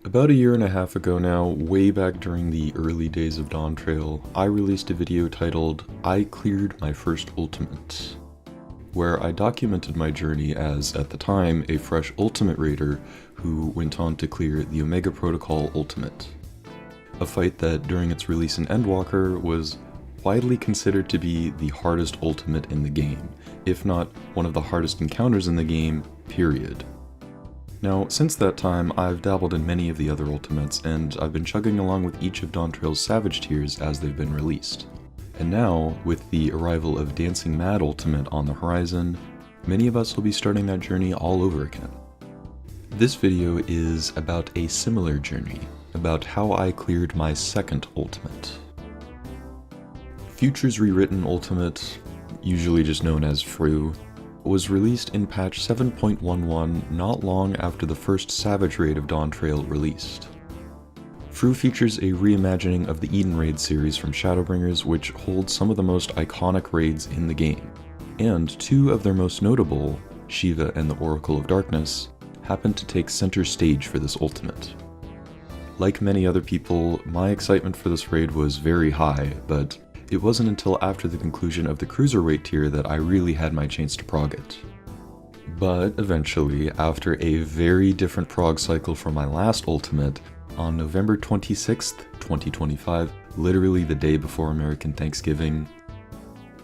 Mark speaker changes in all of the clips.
Speaker 1: About a year and a half ago now, way back during the early days of Dawntrail, I released a video titled, I Cleared My First Ultimate, where I documented my journey as, at the time, a fresh Ultimate Raider who went on to clear the Omega Protocol Ultimate. A fight that, during its release in Endwalker, was widely considered to be the hardest Ultimate in the game, if not one of the hardest encounters in the game, period. Now, since that time, I've dabbled in many of the other Ultimates, and I've been chugging along with each of Dawntrail's Savage tiers as they've been released. And now, with the arrival of Dancing Mad Ultimate on the horizon, many of us will be starting that journey all over again. This video is about a similar journey, about how I cleared my second Ultimate. Futures Rewritten Ultimate, usually just known as FRU, was released in patch 7.11 not long after the first Savage raid of Dawntrail released. FRU features a reimagining of the Eden Raid series from Shadowbringers, which holds some of the most iconic raids in the game, and two of their most notable, Shiva and the Oracle of Darkness, happen to take center stage for this Ultimate. Like many other people, my excitement for this raid was very high, but it wasn't until after the conclusion of the Cruiserweight tier that I really had my chance to prog it. But eventually, after a very different prog cycle from my last Ultimate, on November 26th, 2025, literally the day before American Thanksgiving,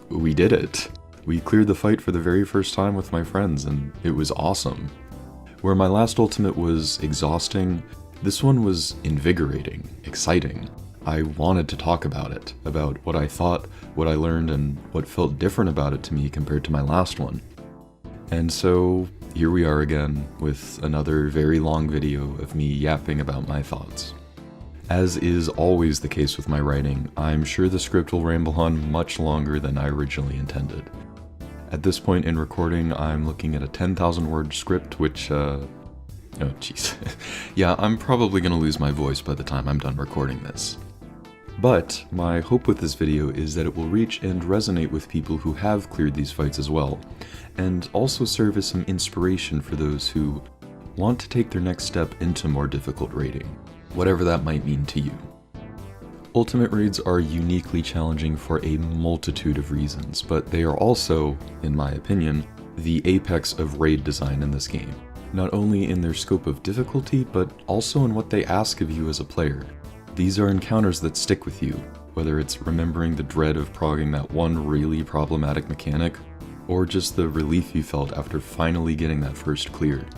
Speaker 1: we did it! We cleared the fight for the very first time with my friends, and it was awesome. Where my last Ultimate was exhausting, this one was invigorating, exciting. I wanted to talk about it, about what I thought, what I learned, and what felt different about it to me compared to my last one. And so, here we are again, with another very long video of me yapping about my thoughts. As is always the case with my writing, I'm sure the script will ramble on much longer than I originally intended. At this point in recording, I'm looking at a 10,000 word script, which, oh jeez. Yeah, I'm probably gonna lose my voice by the time I'm done recording this. But my hope with this video is that it will reach and resonate with people who have cleared these fights as well, and also serve as some inspiration for those who want to take their next step into more difficult raiding, whatever that might mean to you. Ultimate raids are uniquely challenging for a multitude of reasons, but they are also, in my opinion, the apex of raid design in this game, not only in their scope of difficulty, but also in what they ask of you as a player. These are encounters that stick with you, whether it's remembering the dread of progging that one really problematic mechanic, or just the relief you felt after finally getting that first cleared.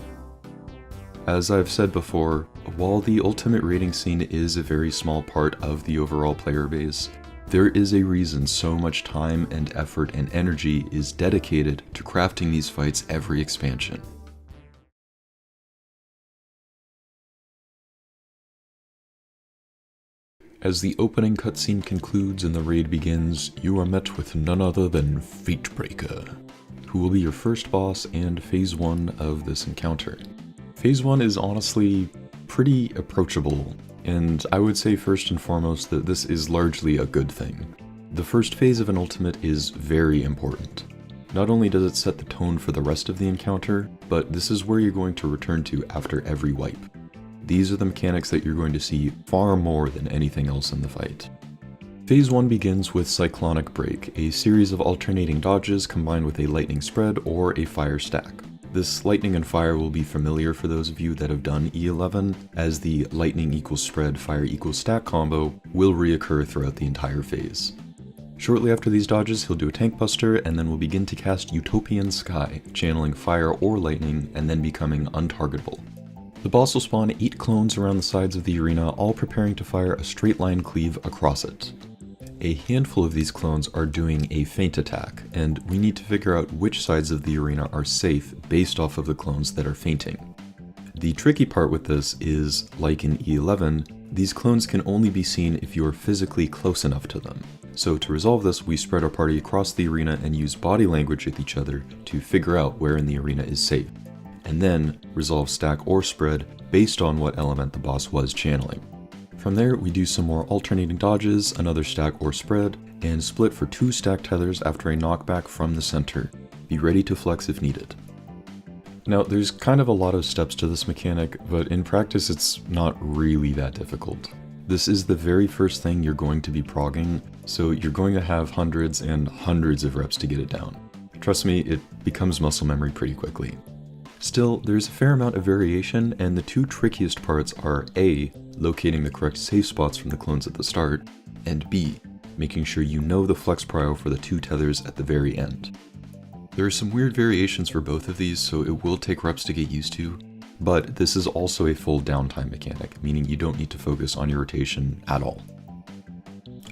Speaker 1: As I've said before, while the Ultimate raiding scene is a very small part of the overall player base, there is a reason so much time and effort and energy is dedicated to crafting these fights every expansion. As the opening cutscene concludes and the raid begins, you are met with none other than Fatebreaker, who will be your first boss and Phase 1 of this encounter. Phase 1 is honestly pretty approachable, and I would say first and foremost that this is largely a good thing. The first phase of an Ultimate is very important. Not only does it set the tone for the rest of the encounter, but this is where you're going to return to after every wipe. These are the mechanics that you're going to see far more than anything else in the fight. Phase 1 begins with Cyclonic Break, a series of alternating dodges combined with a lightning spread or a fire stack. This lightning and fire will be familiar for those of you that have done E11, as the lightning equals spread, fire equals stack combo will reoccur throughout the entire phase. Shortly after these dodges, he'll do a tank buster and then will begin to cast Utopian Sky, channeling fire or lightning and then becoming untargetable. The boss will spawn 8 clones around the sides of the arena, all preparing to fire a straight line cleave across it. A handful of these clones are doing a feint attack, and we need to figure out which sides of the arena are safe based off of the clones that are feinting. The tricky part with this is, like in E11, these clones can only be seen if you are physically close enough to them. So to resolve this, we spread our party across the arena and use body language with each other to figure out where in the arena is safe, and then resolve stack or spread based on what element the boss was channeling. From there, we do some more alternating dodges, another stack or spread, and split for 2 stack tethers after a knockback from the center. Be ready to flex if needed. Now, there's kind of a lot of steps to this mechanic, but in practice it's not really that difficult. This is the very first thing you're going to be progging, so you're going to have hundreds and hundreds of reps to get it down. Trust me, it becomes muscle memory pretty quickly. Still, there's a fair amount of variation, and the two trickiest parts are A, locating the correct safe spots from the clones at the start, and B, making sure you know the flex prio for the two tethers at the very end. There are some weird variations for both of these, so it will take reps to get used to, but this is also a full downtime mechanic, meaning you don't need to focus on your rotation at all.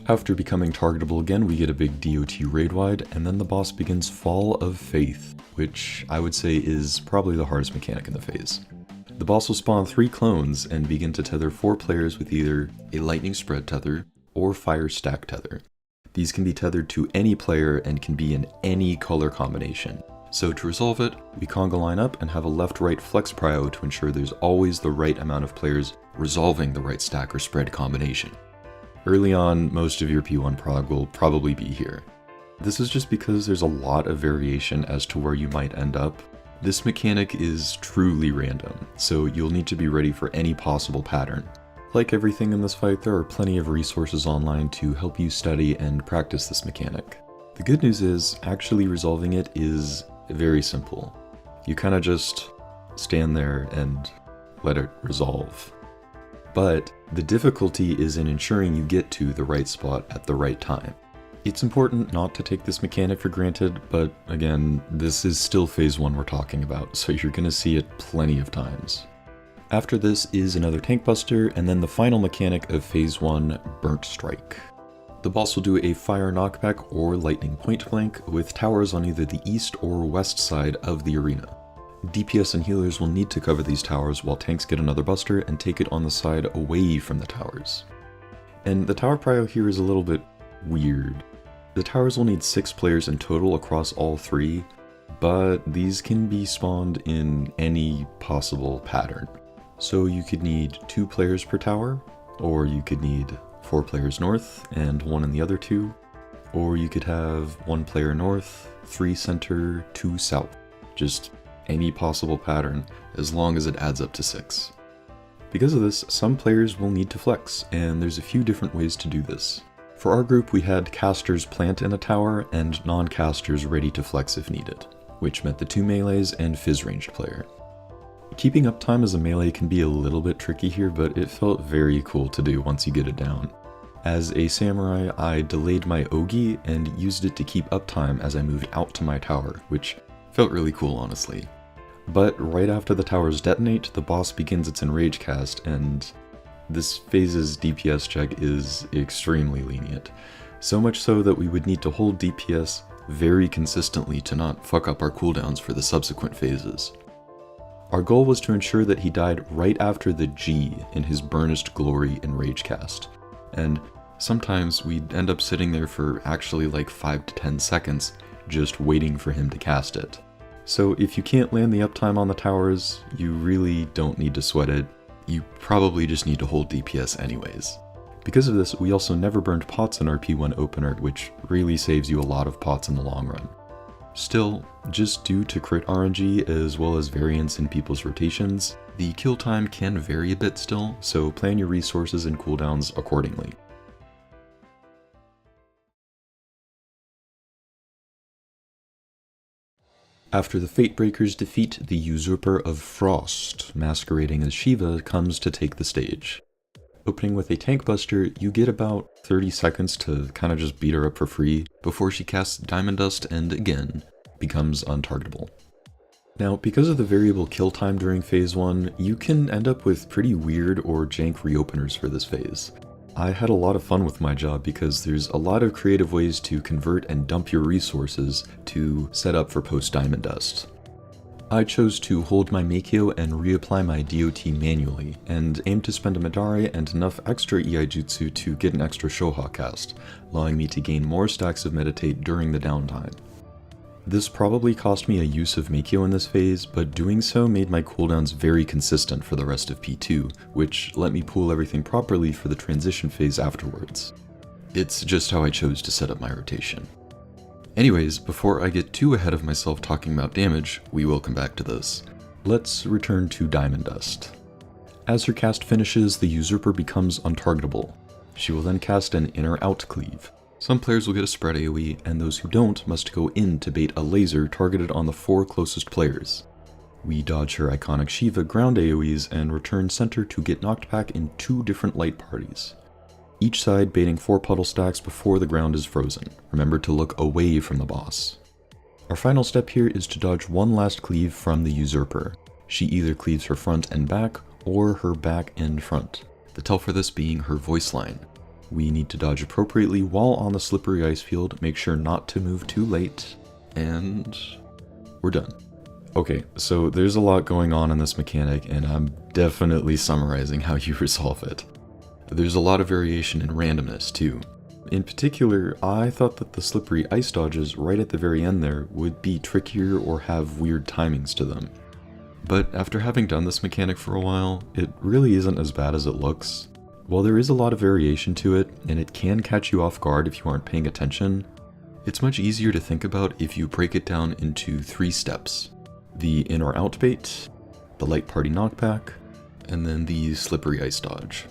Speaker 1: After becoming targetable again, we get a big DOT raid-wide, and then the boss begins Fall of Faith, which I would say is probably the hardest mechanic in the phase. The boss will spawn 3 clones and begin to tether 4 players with either a lightning spread tether or fire stack tether. These can be tethered to any player and can be in any color combination. So to resolve it, we conga line up and have a left-right flex prio to ensure there's always the right amount of players resolving the right stack or spread combination. Early on, most of your P1 prog will probably be here. This is just because there's a lot of variation as to where you might end up. This mechanic is truly random, so you'll need to be ready for any possible pattern. Like everything in this fight, there are plenty of resources online to help you study and practice this mechanic. The good news is, actually resolving it is very simple. You kind of just stand there and let it resolve. But the difficulty is in ensuring you get to the right spot at the right time. It's important not to take this mechanic for granted, but again, this is still phase 1 we're talking about, so you're going to see it plenty of times. After this is another tank buster, and then the final mechanic of phase 1, Burnt Strike. The boss will do a fire knockback or lightning point blank with towers on either the east or west side of the arena. DPS and healers will need to cover these towers while tanks get another buster and take it on the side away from the towers. And the tower prio here is a little bit weird. The towers will need 6 players in total across all 3, but these can be spawned in any possible pattern. So you could need 2 players per tower, or you could need 4 players north and 1 in the other 2, or you could have 1 player north, 3 center, 2 south. Just any possible pattern, as long as it adds up to 6. Because of this, some players will need to flex, and there's a few different ways to do this. For our group, we had casters plant in a tower and non-casters ready to flex if needed, which meant the 2 melees and fizz ranged player. Keeping uptime as a melee can be a little bit tricky here, but it felt very cool to do once you get it down. As a samurai, I delayed my ogi and used it to keep uptime as I moved out to my tower, which felt really cool, honestly. But right after the towers detonate, the boss begins its enrage cast, and this phase's DPS check is extremely lenient. So much so that we would need to hold DPS very consistently to not fuck up our cooldowns for the subsequent phases. Our goal was to ensure that he died right after the G in his Burnished Glory enrage cast, and sometimes we'd end up sitting there for actually like 5 to 10 seconds just waiting for him to cast it. So if you can't land the uptime on the towers, you really don't need to sweat it. You probably just need to hold DPS anyways. Because of this, we also never burned pots in our P1 opener, which really saves you a lot of pots in the long run. Still, just due to crit RNG as well as variance in people's rotations, the kill time can vary a bit still, so plan your resources and cooldowns accordingly. After the Fatebreakers defeat the Usurper of Frost, masquerading as Shiva, comes to take the stage. Opening with a tank buster, you get about 30 seconds to kind of just beat her up for free before she casts Diamond Dust and again becomes untargetable. Now, because of the variable kill time during phase 1, you can end up with pretty weird or jank reopeners for this phase. I had a lot of fun with my job because there's a lot of creative ways to convert and dump your resources to set up for post Diamond Dust. I chose to hold my Meikyo and reapply my DOT manually, and aimed to spend a Madare and enough extra EI Jutsu to get an extra Shoha cast, allowing me to gain more stacks of Meditate during the downtime. This probably cost me a use of Meikyo in this phase, but doing so made my cooldowns very consistent for the rest of P2, which let me pool everything properly for the transition phase afterwards. It's just how I chose to set up my rotation. Anyways, before I get too ahead of myself talking about damage, we will come back to this. Let's return to Diamond Dust. As her cast finishes, the Usurper becomes untargetable. She will then cast an in-or-out cleave. Some players will get a spread AoE, and those who don't must go in to bait a laser targeted on the 4 closest players. We dodge her iconic Shiva ground AoEs and return center to get knocked back in 2 different light parties. Each side baiting 4 puddle stacks before the ground is frozen. Remember to look away from the boss. Our final step here is to dodge one last cleave from the Usurper. She either cleaves her front and back, or her back and front. The tell for this being her voice line. We need to dodge appropriately while on the slippery ice field, make sure not to move too late, and we're done. Okay, so there's a lot going on in this mechanic, and I'm definitely summarizing how you resolve it. There's a lot of variation and randomness too. In particular, I thought that the slippery ice dodges right at the very end there would be trickier or have weird timings to them. But after having done this mechanic for a while, it really isn't as bad as it looks. While there is a lot of variation to it, and it can catch you off guard if you aren't paying attention, it's much easier to think about if you break it down into 3 steps. The in or out bait, the light party knockback, and then the slippery ice dodge.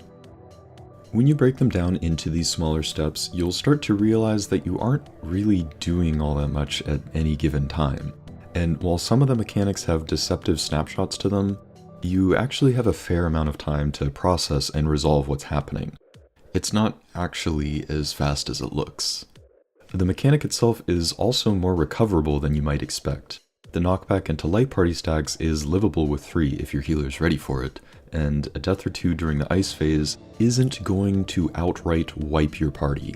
Speaker 1: When you break them down into these smaller steps, you'll start to realize that you aren't really doing all that much at any given time. And while some of the mechanics have deceptive snapshots to them, you actually have a fair amount of time to process and resolve what's happening. It's not actually as fast as it looks. The mechanic itself is also more recoverable than you might expect. The knockback into light party stacks is livable with 3 if your healer's ready for it, and a death or 2 during the ice phase isn't going to outright wipe your party.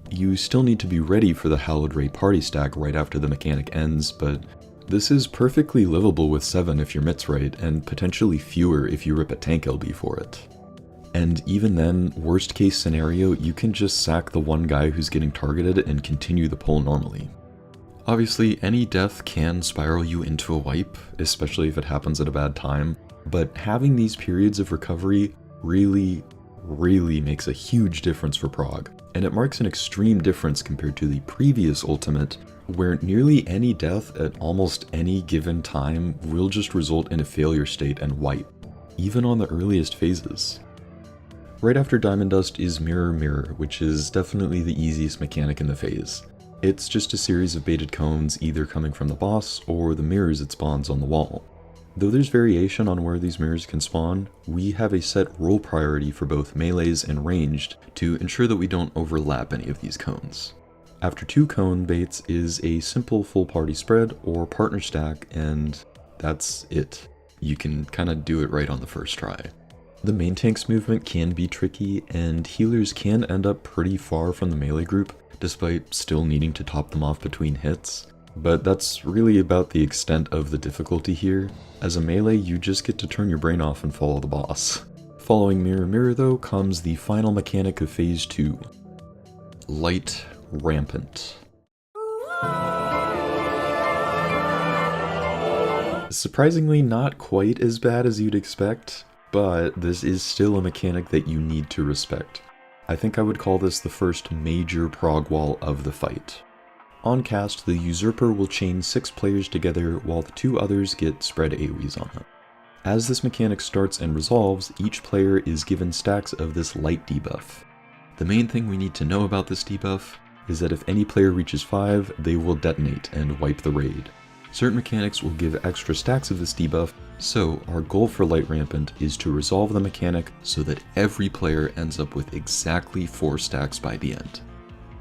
Speaker 1: You still need to be ready for the Hallowed Ray party stack right after the mechanic ends, but this is perfectly livable with 7 if your mit's right, and potentially fewer if you rip a tank LB for it. And even then, worst case scenario, you can just sack the one guy who's getting targeted and continue the pull normally. Obviously, any death can spiral you into a wipe, especially if it happens at a bad time, but having these periods of recovery really makes a huge difference for Prog, and it marks an extreme difference compared to the previous ultimate, where nearly any death at almost any given time will just result in a failure state and wipe, even on the earliest phases. Right after Diamond Dust is Mirror Mirror, which is definitely the easiest mechanic in the phase. It's just a series of baited cones either coming from the boss or the mirrors it spawns on the wall. Though there's variation on where these mirrors can spawn, we have a set role priority for both melees and ranged to ensure that we don't overlap any of these cones. After 2 cone baits is a simple full party spread or partner stack, and that's it. You can kinda do it right on the first try. The main tank's movement can be tricky, and healers can end up pretty far from the melee group, despite still needing to top them off between hits. But that's really about the extent of the difficulty here. As a melee, you just get to turn your brain off and follow the boss. Following Mirror Mirror though comes the final mechanic of Phase 2. Light Rampant. Surprisingly not quite as bad as you'd expect, but this is still a mechanic that you need to respect. I think I would call this the first major prog wall of the fight. On cast, the Usurper will chain 6 players together while the 2 others get spread AoEs on them. As this mechanic starts and resolves, each player is given stacks of this light debuff. The main thing we need to know about this debuff is that if any player reaches 5, they will detonate and wipe the raid. Certain mechanics will give extra stacks of this debuff, so our goal for Light Rampant is to resolve the mechanic so that every player ends up with exactly 4 stacks by the end.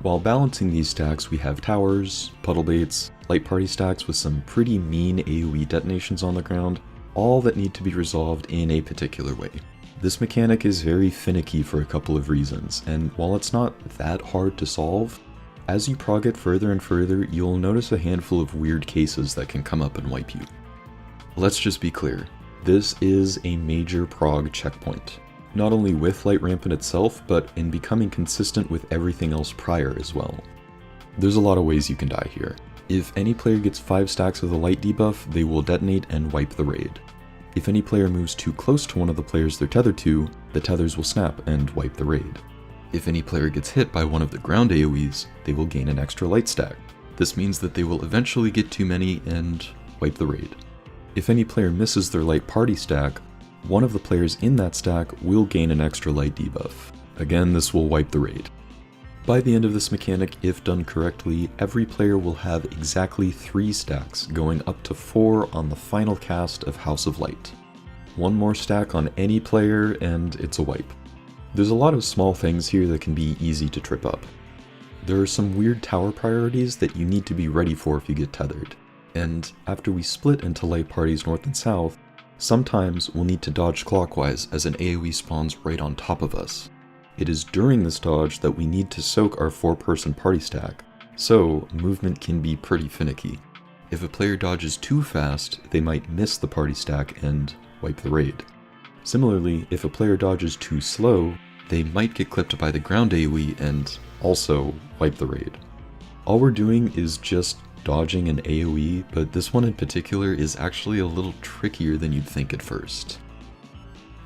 Speaker 1: While balancing these stacks, we have towers, puddle baits, light party stacks with some pretty mean AoE detonations on the ground, all that need to be resolved in a particular way. This mechanic is very finicky for a couple of reasons, and while it's not that hard to solve, as you prog it further and further, you'll notice a handful of weird cases that can come up and wipe you. Let's just be clear, this is a major prog checkpoint. Not only with Light Rampant itself, but in becoming consistent with everything else prior as well. There's a lot of ways you can die here. If any player gets 5 stacks of the light debuff, they will detonate and wipe the raid. If any player moves too close to one of the players they're tethered to, the tethers will snap and wipe the raid. If any player gets hit by one of the ground AoEs, they will gain an extra light stack. This means that they will eventually get too many and wipe the raid. If any player misses their light party stack, one of the players in that stack will gain an extra light debuff. Again, this will wipe the raid. By the end of this mechanic, if done correctly, every player will have exactly 3 stacks, going up to 4 on the final cast of House of Light. One more stack on any player and it's a wipe. There's a lot of small things here that can be easy to trip up. There are some weird tower priorities that you need to be ready for if you get tethered. And after we split into light parties north and south, sometimes we'll need to dodge clockwise as an AoE spawns right on top of us. It is during this dodge that we need to soak our 4-person party stack, so movement can be pretty finicky. If a player dodges too fast, they might miss the party stack and wipe the raid. Similarly, if a player dodges too slow, they might get clipped by the ground AoE and also wipe the raid. All we're doing is just dodging an AoE, but this one in particular is actually a little trickier than you'd think at first.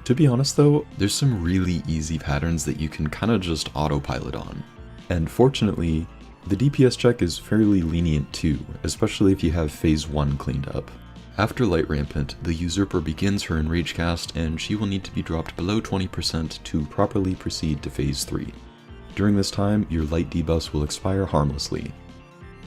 Speaker 1: To be honest though, there's some really easy patterns that you can kinda just autopilot on. And fortunately, the DPS check is fairly lenient too, especially if you have phase 1 cleaned up. After Light Rampant, the Usurper begins her Enrage cast and she will need to be dropped below 20% to properly proceed to phase 3. During this time, your light debuffs will expire harmlessly.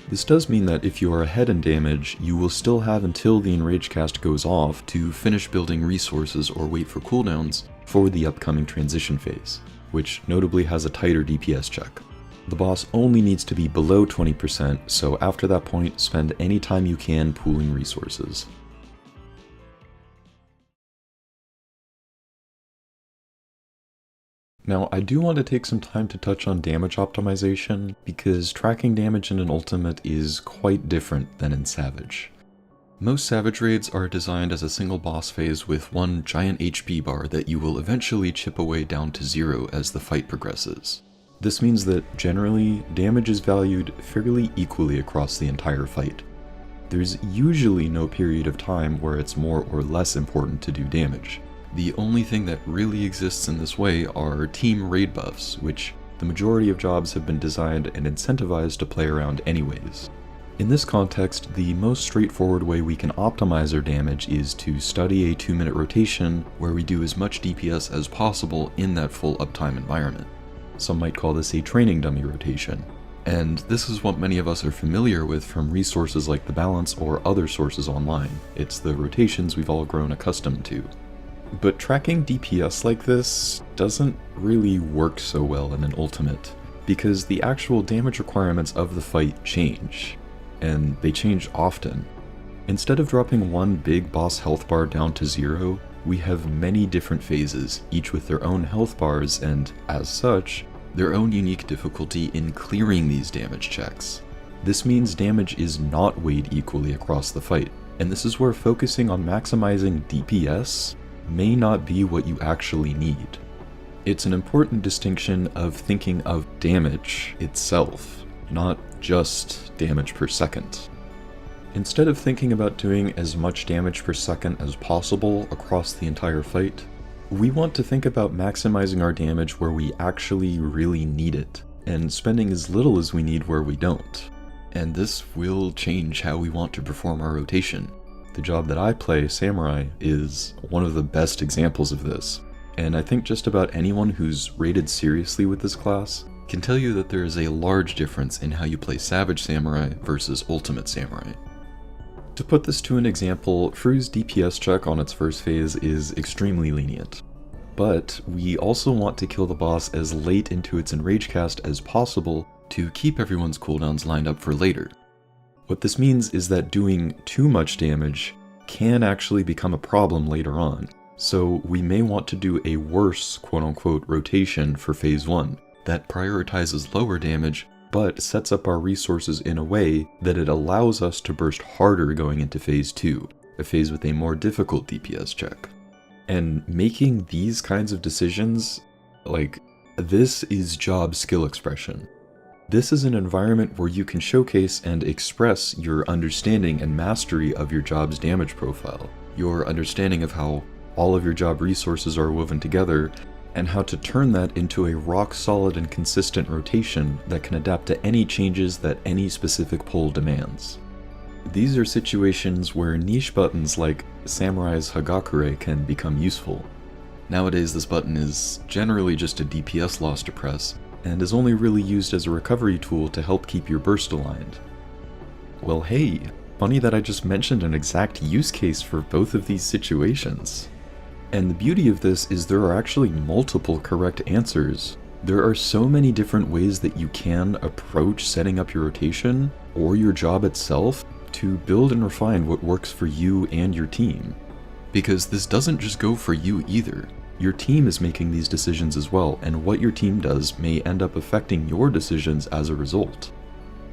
Speaker 1: This does mean that if you are ahead in damage, you will still have until the Enrage cast goes off to finish building resources or wait for cooldowns for the upcoming transition phase, which notably has a tighter DPS check. The boss only needs to be below 20%, so after that point, spend any time you can pooling resources. Now, I do want to take some time to touch on damage optimization, because tracking damage in an ultimate is quite different than in Savage. Most Savage raids are designed as a single boss phase with one giant HP bar that you will eventually chip away down to 0 as the fight progresses. This means that generally, damage is valued fairly equally across the entire fight. There's usually no period of time where it's more or less important to do damage. The only thing that really exists in this way are team raid buffs, which the majority of jobs have been designed and incentivized to play around anyways. In this context, the most straightforward way we can optimize our damage is to study a 2-minute rotation where we do as much DPS as possible in that full uptime environment. Some might call this a training dummy rotation. And this is what many of us are familiar with from resources like the Balance or other sources online. It's the rotations we've all grown accustomed to. But tracking DPS like this doesn't really work so well in an ultimate, because the actual damage requirements of the fight change, and they change often. Instead of dropping one big boss health bar down to 0, we have many different phases, each with their own health bars and, as such, their own unique difficulty in clearing these damage checks. This means damage is not weighed equally across the fight, and this is where focusing on maximizing DPS may not be what you actually need. It's an important distinction of thinking of damage itself, not just damage per second. Instead of thinking about doing as much damage per second as possible across the entire fight, we want to think about maximizing our damage where we actually really need it, and spending as little as we need where we don't. And this will change how we want to perform our rotation. The job that I play, Samurai, is one of the best examples of this, and I think just about anyone who's rated seriously with this class can tell you that there is a large difference in how you play Savage Samurai versus Ultimate Samurai. To put this to an example, Fru's DPS check on its first phase is extremely lenient, but we also want to kill the boss as late into its Enrage cast as possible to keep everyone's cooldowns lined up for later. What this means is that doing too much damage can actually become a problem later on, so we may want to do a worse quote-unquote rotation for phase 1 that prioritizes lower damage but sets up our resources in a way that it allows us to burst harder going into phase 2, a phase with a more difficult DPS check. And making these kinds of decisions, this is job skill expression. This is an environment where you can showcase and express your understanding and mastery of your job's damage profile, your understanding of how all of your job resources are woven together, and how to turn that into a rock-solid and consistent rotation that can adapt to any changes that any specific pull demands. These are situations where niche buttons like Samurai's Hagakure can become useful. Nowadays this button is generally just a DPS loss to press, and is only really used as a recovery tool to help keep your burst aligned. Well hey, funny that I just mentioned an exact use case for both of these situations. And the beauty of this is there are actually multiple correct answers. There are so many different ways that you can approach setting up your rotation, or your job itself, to build and refine what works for you and your team. Because this doesn't just go for you either. Your team is making these decisions as well, and what your team does may end up affecting your decisions as a result.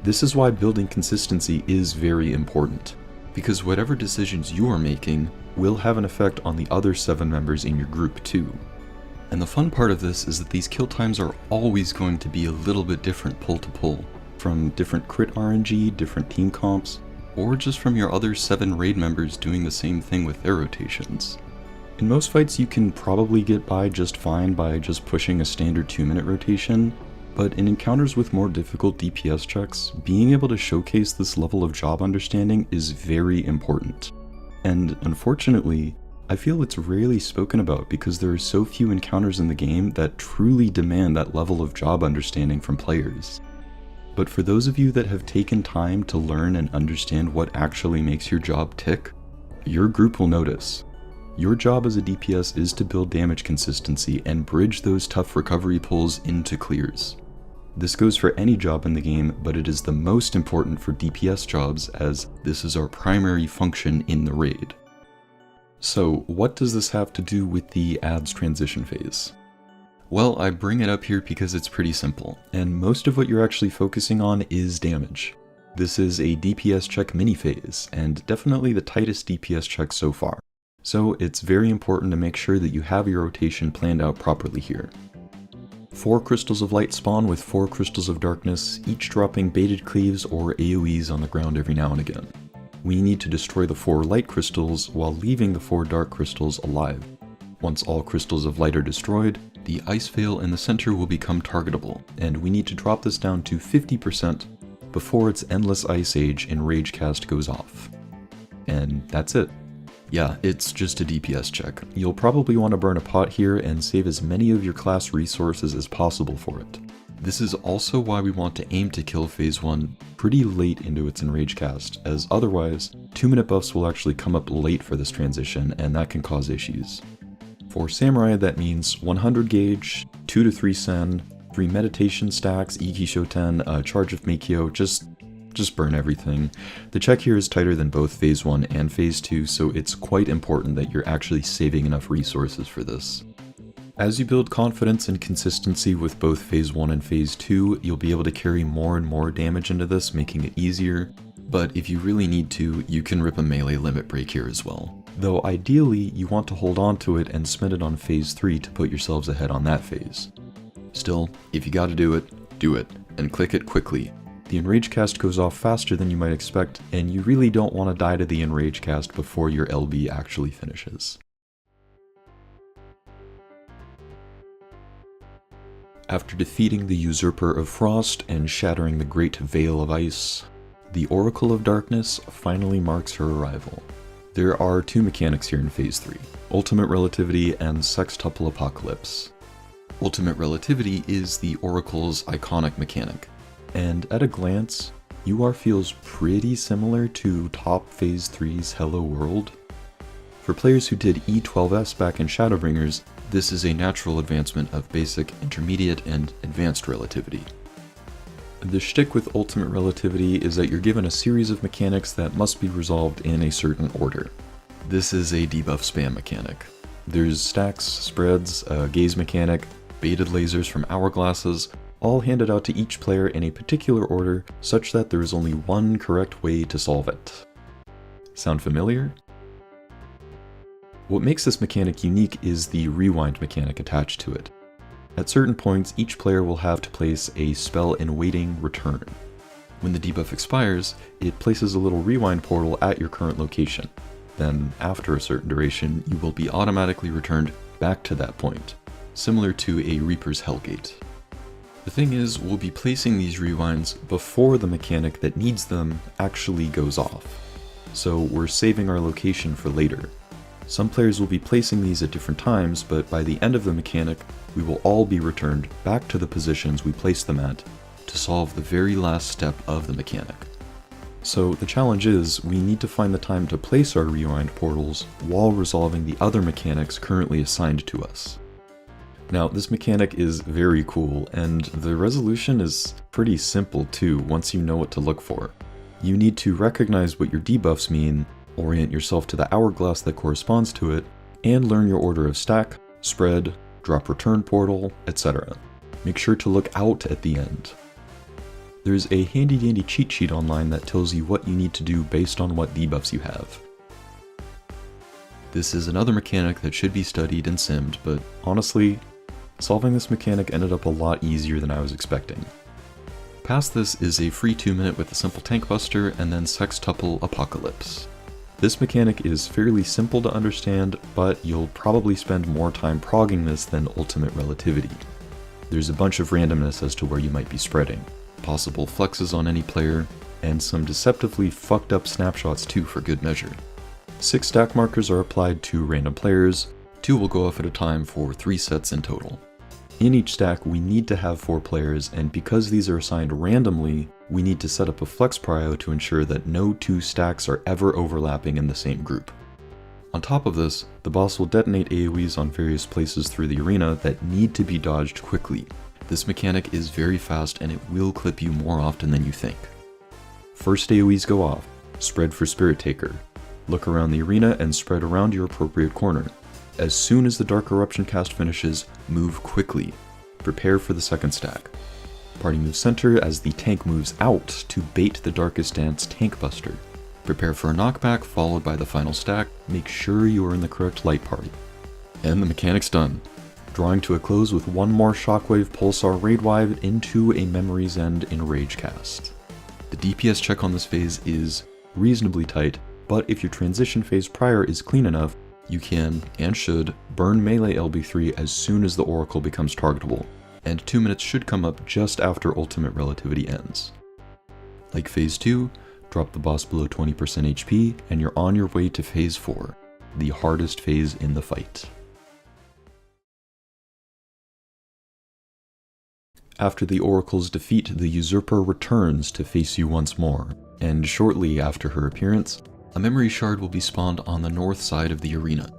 Speaker 1: This is why building consistency is very important, because whatever decisions you are making will have an effect on the other 7 members in your group too. And the fun part of this is that these kill times are always going to be a little bit different pull to pull, from different crit RNG, different team comps, or just from your other 7 raid members doing the same thing with their rotations. In most fights you can probably get by just fine by just pushing a standard 2-minute rotation, but in encounters with more difficult DPS checks, being able to showcase this level of job understanding is very important. And unfortunately, I feel it's rarely spoken about because there are so few encounters in the game that truly demand that level of job understanding from players. But for those of you that have taken time to learn and understand what actually makes your job tick, your group will notice. Your job as a DPS is to build damage consistency and bridge those tough recovery pulls into clears. This goes for any job in the game, but it is the most important for DPS jobs as this is our primary function in the raid. So what does this have to do with the ads transition phase? Well, I bring it up here because it's pretty simple, and most of what you're actually focusing on is damage. This is a DPS check mini phase, and definitely the tightest DPS check so far. So it's very important to make sure that you have your rotation planned out properly here. 4 Crystals of Light spawn with 4 Crystals of Darkness, each dropping baited cleaves or AoEs on the ground every now and again. We need to destroy the 4 light crystals while leaving the 4 dark crystals alive. Once all crystals of light are destroyed, the ice veil in the center will become targetable, and we need to drop this down to 50% before its endless ice age in Rage Cast goes off. And that's it. Yeah, it's just a DPS check. You'll probably want to burn a pot here and save as many of your class resources as possible for it. This is also why we want to aim to kill phase 1 pretty late into its enrage cast, as otherwise 2-minute buffs will actually come up late for this transition and that can cause issues. For Samurai that means 100 gauge, 2 to 3 sen, 3 meditation stacks, Iki Shoten, a charge of Meikyo, just burn everything. The check here is tighter than both phase 1 and phase 2, so it's quite important that you're actually saving enough resources for this. As you build confidence and consistency with both phase 1 and phase 2, you'll be able to carry more and more damage into this, making it easier, but if you really need to, you can rip a melee limit break here as well. Though ideally, you want to hold on to it and spend it on phase 3 to put yourselves ahead on that phase. Still, if you gotta do it, and click it quickly. The enrage cast goes off faster than you might expect, and you really don't want to die to the enrage cast before your LB actually finishes. After defeating the Usurper of Frost and shattering the Great Veil of Ice, the Oracle of Darkness finally marks her arrival. There are 2 mechanics here in Phase 3, Ultimate Relativity and Sextuple Apocalypse. Ultimate Relativity is the Oracle's iconic mechanic, and at a glance, UR feels pretty similar to top Phase 3's Hello World. For players who did E12S back in Shadowbringers, this is a natural advancement of basic, intermediate, and advanced relativity. The shtick with Ultimate Relativity is that you're given a series of mechanics that must be resolved in a certain order. This is a debuff spam mechanic. There's stacks, spreads, a gaze mechanic, baited lasers from hourglasses, all handed out to each player in a particular order such that there is only one correct way to solve it. Sound familiar? What makes this mechanic unique is the rewind mechanic attached to it. At certain points, each player will have to place a spell in waiting return. When the debuff expires, it places a little rewind portal at your current location. Then, after a certain duration, you will be automatically returned back to that point, similar to a Reaper's Hellgate. The thing is, we'll be placing these rewinds before the mechanic that needs them actually goes off. So we're saving our location for later. Some players will be placing these at different times, but by the end of the mechanic, we will all be returned back to the positions we placed them at to solve the very last step of the mechanic. So the challenge is, we need to find the time to place our rewind portals while resolving the other mechanics currently assigned to us. Now, this mechanic is very cool, and the resolution is pretty simple too once you know what to look for. You need to recognize what your debuffs mean, orient yourself to the hourglass that corresponds to it, and learn your order of stack, spread, drop return portal, etc. Make sure to look out at the end. There's a handy dandy cheat sheet online that tells you what you need to do based on what debuffs you have. This is another mechanic that should be studied and simmed, but honestly, solving this mechanic ended up a lot easier than I was expecting. Past this is a free 2-minute with a simple tank buster and then sextuple apocalypse. This mechanic is fairly simple to understand, but you'll probably spend more time progging this than ultimate relativity. There's a bunch of randomness as to where you might be spreading, possible flexes on any player, and some deceptively fucked up snapshots too for good measure. 6 stack markers are applied to random players, 2 will go off at a time for 3 sets in total. In each stack, we need to have 4 players, and because these are assigned randomly, we need to set up a flex prio to ensure that no 2 stacks are ever overlapping in the same group. On top of this, the boss will detonate AoEs on various places through the arena that need to be dodged quickly. This mechanic is very fast and it will clip you more often than you think. First AoEs go off, spread for Spirit Taker. Look around the arena and spread around your appropriate corner. As soon as the Dark Eruption cast finishes, move quickly. Prepare for the second stack. Party moves center as the tank moves out to bait the Darkest Dance Tank Buster. Prepare for a knockback followed by the final stack. Make sure you are in the correct light party. And the mechanic's done. Drawing to a close with one more Shockwave Pulsar Raid Wide into a Memory's End in Rage cast. The DPS check on this phase is reasonably tight, but if your transition phase prior is clean enough, you can, and should, burn melee LB3 as soon as the Oracle becomes targetable, and 2 minutes should come up just after Ultimate Relativity ends. Like Phase 2, drop the boss below 20% HP, and you're on your way to Phase 4, the hardest phase in the fight. After the Oracle's defeat, the Usurper returns to face you once more, and shortly after her appearance, a memory shard will be spawned on the north side of the arena.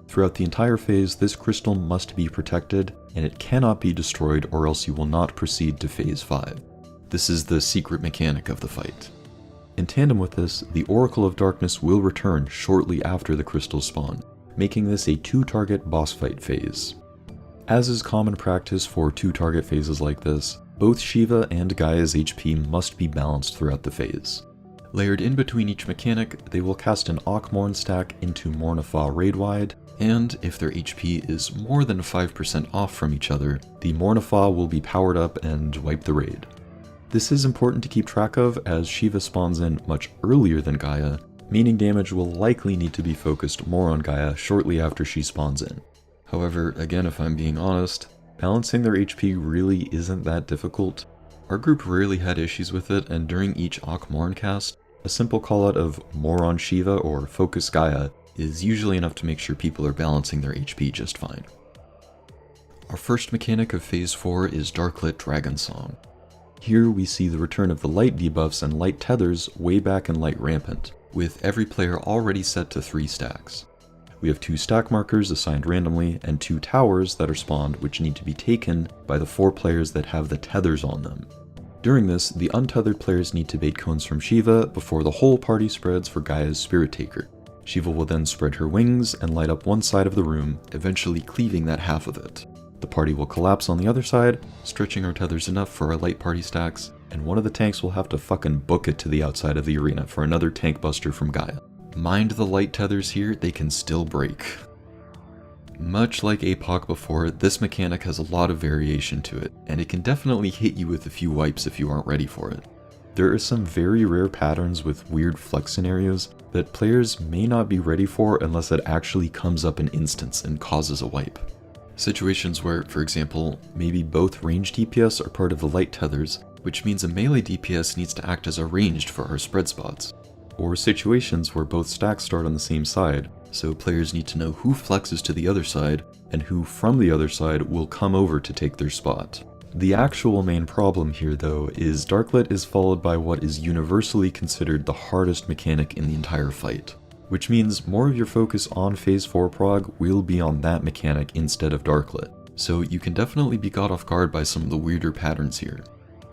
Speaker 1: Throughout the entire phase, this crystal must be protected, and it cannot be destroyed or else you will not proceed to Phase 5. This is the secret mechanic of the fight. In tandem with this, the Oracle of Darkness will return shortly after the crystals spawn, making this a 2-target boss fight phase. As is common practice for 2-target phases like this, both Shiva and Gaia's HP must be balanced throughout the phase. Layered in between each mechanic, they will cast an Akmorn stack into Mornifa Raid Wide, and if their HP is more than 5% off from each other, the Mornifa will be powered up and wipe the raid. This is important to keep track of as Shiva spawns in much earlier than Gaia, meaning damage will likely need to be focused more on Gaia shortly after she spawns in. However, again, if I'm being honest, balancing their HP really isn't that difficult. Our group rarely had issues with it, and during each Akmorn cast, a simple callout of more on Shiva or focus Gaia is usually enough to make sure people are balancing their HP just fine. Our first mechanic of Phase 4 is Darklit Dragon Song. Here we see the return of the light debuffs and light tethers way back in Light Rampant, with every player already set to 3 stacks. We have 2 stack markers assigned randomly and 2 towers that are spawned which need to be taken by the 4 players that have the tethers on them. During this, the untethered players need to bait cones from Shiva before the whole party spreads for Gaia's Spirit Taker. Shiva will then spread her wings and light up one side of the room, eventually cleaving that half of it. The party will collapse on the other side, stretching our tethers enough for our light party stacks, and one of the tanks will have to fucking book it to the outside of the arena for another tank buster from Gaia. Mind the light tethers here, they can still break. Much like APOC before, this mechanic has a lot of variation to it, and it can definitely hit you with a few wipes if you aren't ready for it. There are some very rare patterns with weird flex scenarios that players may not be ready for unless it actually comes up in instance and causes a wipe. Situations where, for example, maybe both ranged DPS are part of the light tethers, which means a melee DPS needs to act as a ranged for our spread spots. Or situations where both stacks start on the same side, so players need to know who flexes to the other side, and who from the other side will come over to take their spot. The actual main problem here though is Darklit is followed by what is universally considered the hardest mechanic in the entire fight, which means more of your focus on Phase 4 prog will be on that mechanic instead of Darklit, so you can definitely be caught off guard by some of the weirder patterns here.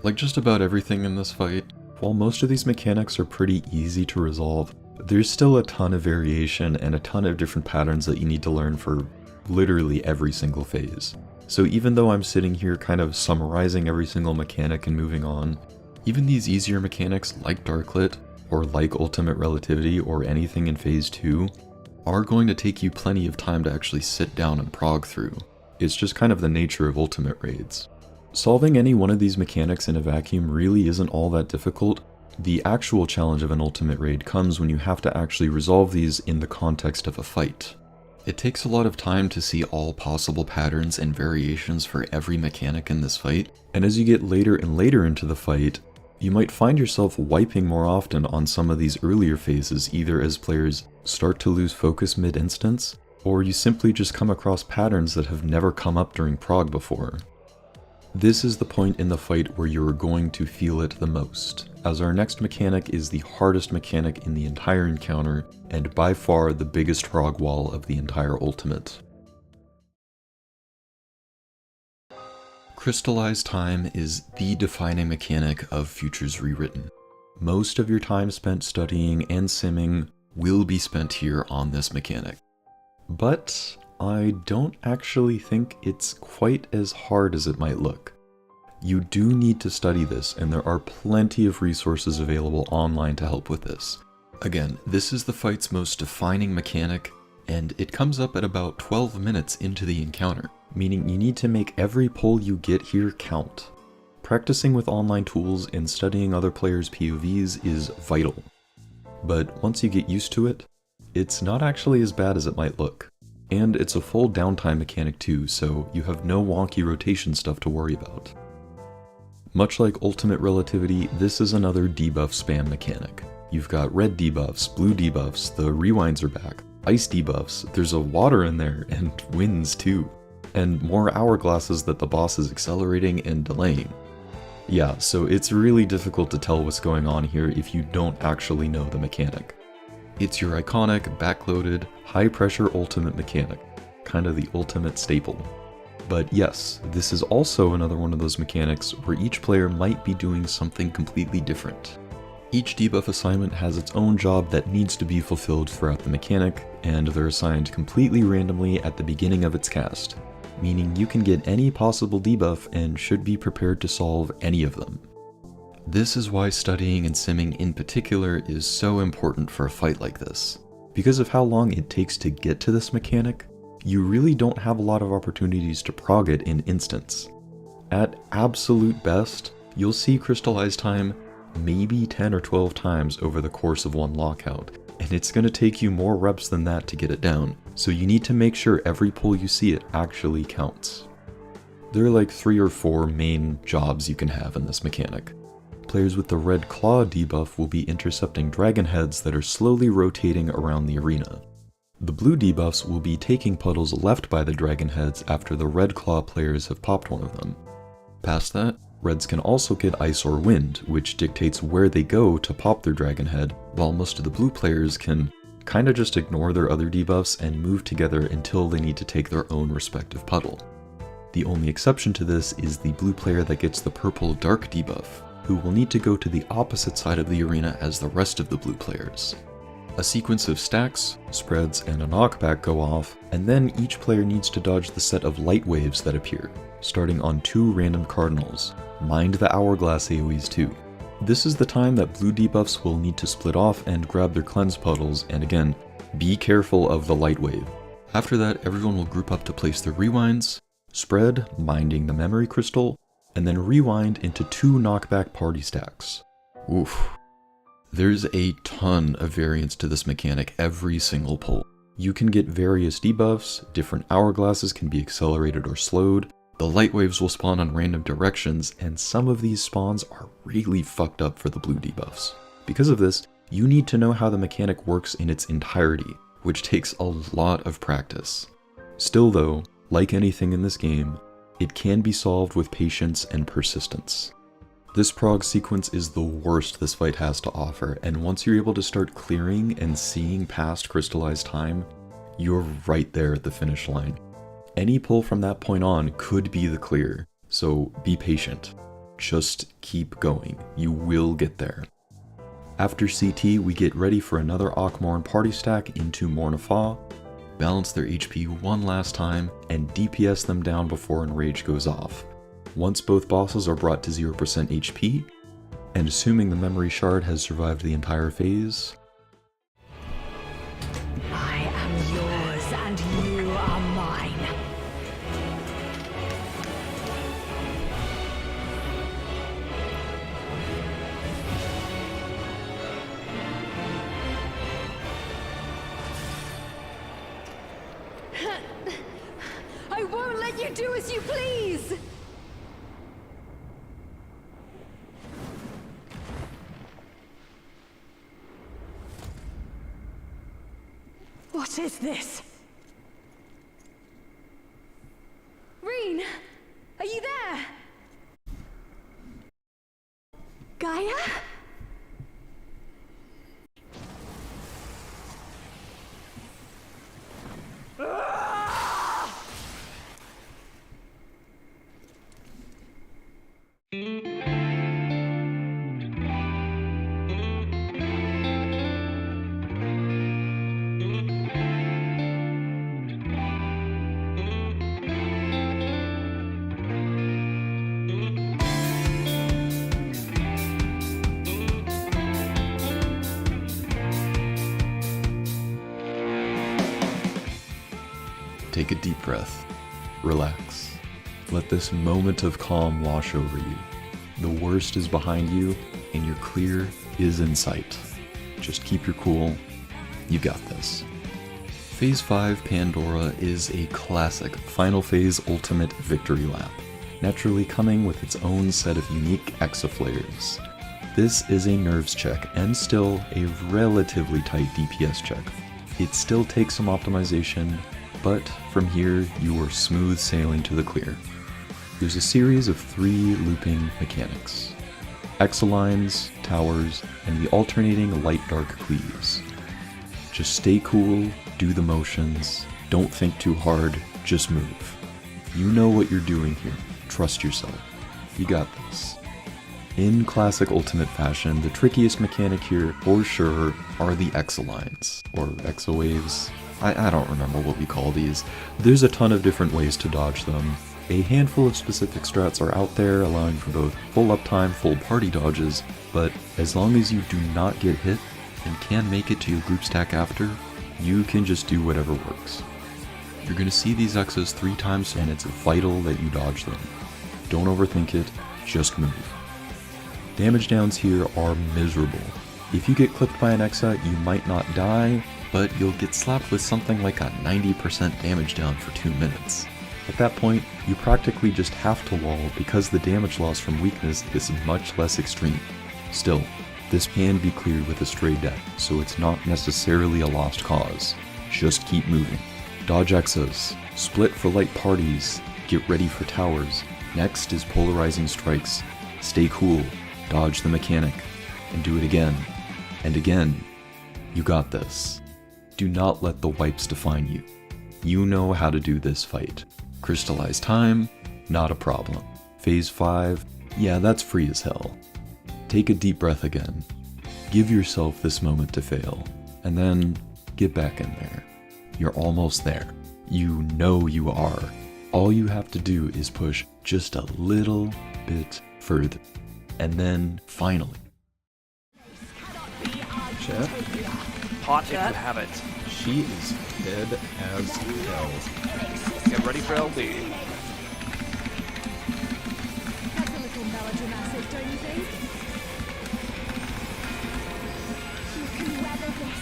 Speaker 1: Like just about everything in this fight, while most of these mechanics are pretty easy to resolve, there's still a ton of variation and a ton of different patterns that you need to learn for literally every single phase. So even though I'm sitting here kind of summarizing every single mechanic and moving on, even these easier mechanics like Darklit, or like Ultimate Relativity, or anything in Phase 2, are going to take you plenty of time to actually sit down and prog through. It's just kind of the nature of Ultimate raids. Solving any one of these mechanics in a vacuum really isn't all that difficult. The actual challenge of an Ultimate raid comes when you have to actually resolve these in the context of a fight. It takes a lot of time to see all possible patterns and variations for every mechanic in this fight, and as you get later and later into the fight, you might find yourself wiping more often on some of these earlier phases, either as players start to lose focus mid-instance, or you simply just come across patterns that have never come up during prog before. This is the point in the fight where you're going to feel it the most, as our next mechanic is the hardest mechanic in the entire encounter, and by far the biggest prog wall of the entire ultimate. Crystallized time is the defining mechanic of Futures Rewritten. Most of your time spent studying and simming will be spent here on this mechanic. But I don't actually think it's quite as hard as it might look. You do need to study this, and there are plenty of resources available online to help with this. Again, this is the fight's most defining mechanic, and it comes up at about 12 minutes into the encounter, meaning you need to make every pull you get here count. Practicing with online tools and studying other players' POVs is vital. But once you get used to it, it's not actually as bad as it might look. And it's a full downtime mechanic too, so you have no wonky rotation stuff to worry about. Much like Ultimate Relativity, this is another debuff spam mechanic. You've got red debuffs, blue debuffs, the rewinds are back, ice debuffs, there's a water in there, and winds too. And more hourglasses that the boss is accelerating and delaying. Yeah, so it's really difficult to tell what's going on here if you don't actually know the mechanic. It's your iconic, backloaded, high-pressure ultimate mechanic, kind of the ultimate staple. But yes, this is also another one of those mechanics where each player might be doing something completely different. Each debuff assignment has its own job that needs to be fulfilled throughout the mechanic, and they're assigned completely randomly at the beginning of its cast, meaning you can get any possible debuff and should be prepared to solve any of them. This is why studying and simming in particular is so important for a fight like this. Because of how long it takes to get to this mechanic, you really don't have a lot of opportunities to prog it in instants. At absolute best, you'll see crystallized time maybe 10 or 12 times over the course of one lockout, and it's going to take you more reps than that to get it down, so you need to make sure every pull you see it actually counts. There are like 3 or 4 main jobs you can have in this mechanic. Players with the red claw debuff will be intercepting dragon heads that are slowly rotating around the arena. The blue debuffs will be taking puddles left by the dragon heads after the red claw players have popped one of them. Past that, reds can also get ice or wind, which dictates where they go to pop their dragon head, while most of the blue players can kinda just ignore their other debuffs and move together until they need to take their own respective puddle. The only exception to this is the blue player that gets the purple dark debuff, who will need to go to the opposite side of the arena as the rest of the blue players. A sequence of stacks, spreads, and a knockback go off, and then each player needs to dodge the set of light waves that appear, starting on 2 random cardinals. Mind the hourglass AoEs too. This is the time that blue debuffs will need to split off and grab their cleanse puddles, and again, be careful of the light wave. After that, everyone will group up to place their rewinds, spread, minding the memory crystal, and then rewind into 2 knockback party stacks. Oof. There's a ton of variance to this mechanic every single pull. You can get various debuffs, different hourglasses can be accelerated or slowed, the light waves will spawn on random directions, and some of these spawns are really fucked up for the blue debuffs. Because of this, you need to know how the mechanic works in its entirety, which takes a lot of practice. Still though, like anything in this game, it can be solved with patience and persistence. This prog sequence is the worst this fight has to offer, and once you're able to start clearing and seeing past crystallized time, you're right there at the finish line. Any pull from that point on could be the clear, so be patient. Just keep going, you will get there. After CT, we get ready for another Akmorn party stack into Mornafa, balance their HP one last time, and DPS them down before Enrage goes off. Once both bosses are brought to 0% HP, and assuming the memory shard has survived the entire phase,
Speaker 2: I am yours and you are mine. I won't let you do as you please! What is this? Reen, are you there? Gaia?
Speaker 1: take a deep breath, relax. Let this moment of calm wash over you. The worst is behind you, and your clear is in sight. Just keep your cool, you got this. Phase 5 Pandora is a classic Final Phase Ultimate victory lap, naturally coming with its own set of unique exaflares. This is a nerves check, and still a relatively tight DPS check. It still takes some optimization, but from here you are smooth sailing to the clear. There's a series of 3 looping mechanics: Exalines, towers, and the alternating light-dark cleaves. Just stay cool, do the motions, don't think too hard, just move. You know what you're doing here, trust yourself. You got this. In classic Ultimate fashion, the trickiest mechanic here, for sure, are the Exalines, or Exawaves. I don't remember what we call these. There's a ton of different ways to dodge them. A handful of specific strats are out there, allowing for both full uptime, full party dodges, but as long as you do not get hit, and can make it to your group stack after, you can just do whatever works. You're going to see these Exos 3 times, and it's vital that you dodge them. Don't overthink it, just move. Damage downs here are miserable. If you get clipped by an Exa, you might not die, but you'll get slapped with something like a 90% damage down for 2 minutes. At that point, you practically just have to wall because the damage loss from weakness is much less extreme. Still, this can be cleared with a stray death, so it's not necessarily a lost cause. Just keep moving. Dodge Exos, split for light parties, get ready for towers. Next is polarizing strikes. Stay cool, dodge the mechanic, and do it again, and again. You got this. Do not let the wipes define you. You know how to do this fight. Crystallized time, not a problem. Phase 5, yeah, that's free as hell. Take a deep breath again. Give yourself this moment to fail, and then get back in there. You're almost there. You know you are. All you have to do is push just a little bit further. And then, finally.
Speaker 3: Chat,
Speaker 4: Hot if you have it.
Speaker 3: she is dead as hell.
Speaker 4: Get ready for LB.
Speaker 2: That's a little melodramatic, don't you think? You can weather this.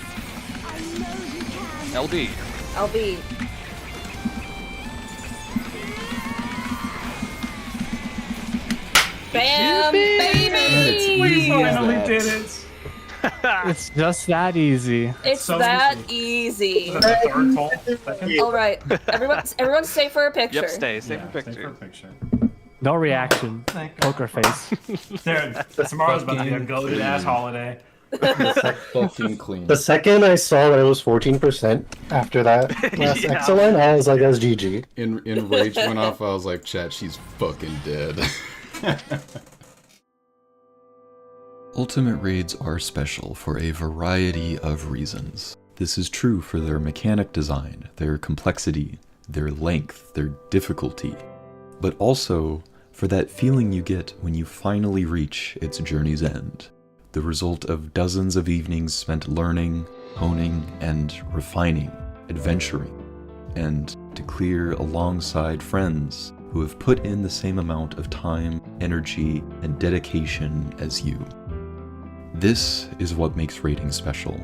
Speaker 2: I know you can.
Speaker 4: LB.
Speaker 5: I'll be. Bam, baby!
Speaker 6: We finally did it.
Speaker 7: It's just that easy.
Speaker 5: It's
Speaker 6: so
Speaker 5: that easy.
Speaker 6: The third call. Second.
Speaker 5: All right, everyone, stay for a picture.
Speaker 4: Yep, stay. Stay
Speaker 6: Yeah,
Speaker 4: for
Speaker 6: stay
Speaker 4: picture.
Speaker 6: for a picture.
Speaker 7: No reaction. Poker face.
Speaker 6: Dude, tomorrow's about to be a goated ass holiday.
Speaker 3: Fucking clean.
Speaker 8: The second I saw that it was 14% after that last
Speaker 4: Yeah.
Speaker 8: excellent, I was like, that's GG.
Speaker 3: In rage went off, I was like, chat, she's fucking dead.
Speaker 1: Ultimate raids are special for a variety of reasons. This is true for their mechanic design, their complexity, their length, their difficulty, but also for that feeling you get when you finally reach its journey's end. The result of dozens of evenings spent learning, honing, and refining, adventuring, and to clear alongside friends who have put in the same amount of time, energy, and dedication as you. This is what makes raiding special.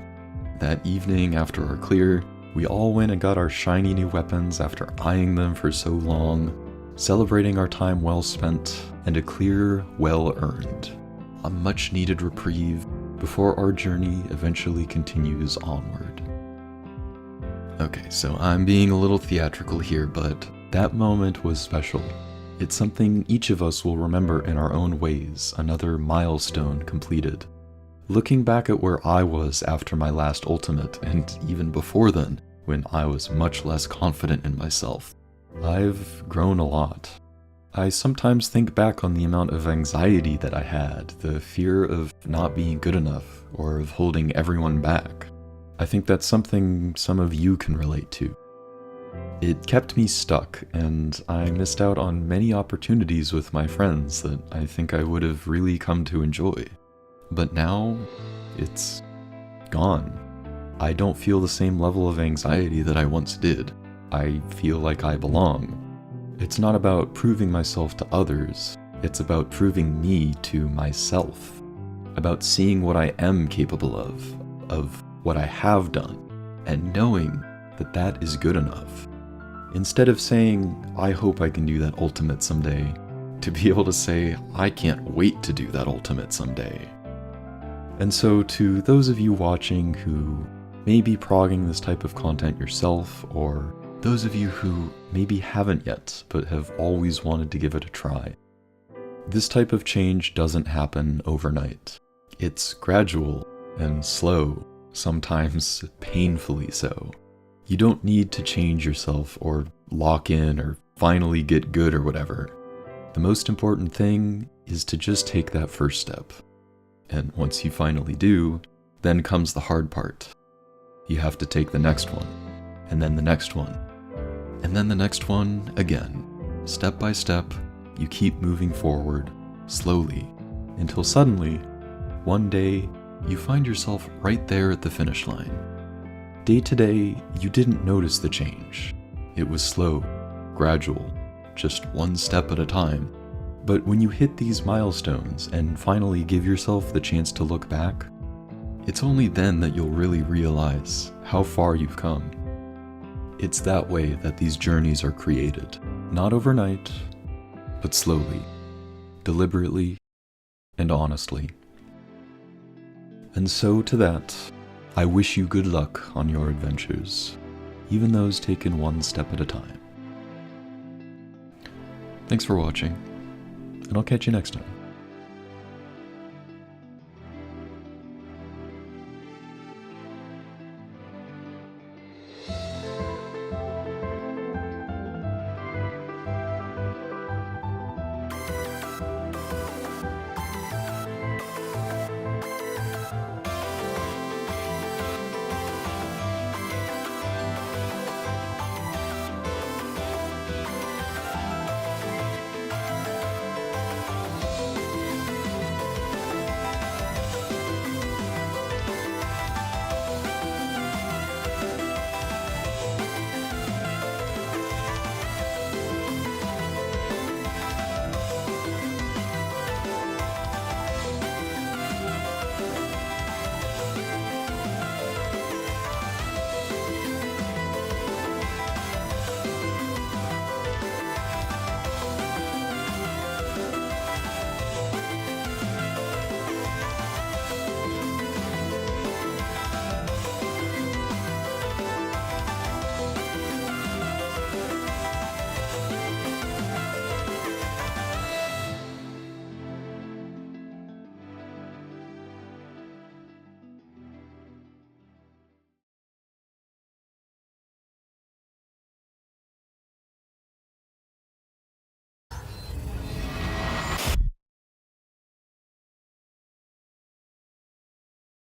Speaker 1: That evening after our clear, we all went and got our shiny new weapons after eyeing them for so long, celebrating our time well spent, and a clear well earned. A much needed reprieve before our journey eventually continues onward. Okay, so I'm being a little theatrical here, but that moment was special. It's something each of us will remember in our own ways, another milestone completed. Looking back at where I was after my last ultimate, and even before then, when I was much less confident in myself, I've grown a lot. I sometimes think back on the amount of anxiety that I had, the fear of not being good enough, or of holding everyone back. I think that's something some of you can relate to. It kept me stuck, and I missed out on many opportunities with my friends that I think I would have really come to enjoy. But now, it's gone. I don't feel the same level of anxiety that I once did. I feel like I belong. It's not about proving myself to others, it's about proving me to myself. About seeing what I am capable of what I have done, and knowing that that is good enough. Instead of saying, I hope I can do that ultimate someday, to be able to say, I can't wait to do that ultimate someday. And so to those of you watching who may be progging this type of content yourself, or those of you who maybe haven't yet, but have always wanted to give it a try, this type of change doesn't happen overnight. It's gradual and slow, sometimes painfully so. You don't need to change yourself or lock in or finally get good or whatever. The most important thing is to just take that first step. And once you finally do, then comes the hard part. You have to take the next one, and then the next one, and then the next one again. Step by step, you keep moving forward, slowly, until suddenly, one day, you find yourself right there at the finish line. Day to day, you didn't notice the change. It was slow, gradual, just one step at a time. But when you hit these milestones and finally give yourself the chance to look back, it's only then that you'll really realize how far you've come. It's that way that these journeys are created, not overnight, but slowly, deliberately, and honestly. And so to that, I wish you good luck on your adventures, even those taken one step at a time. Thanks for watching, and I'll catch you next time.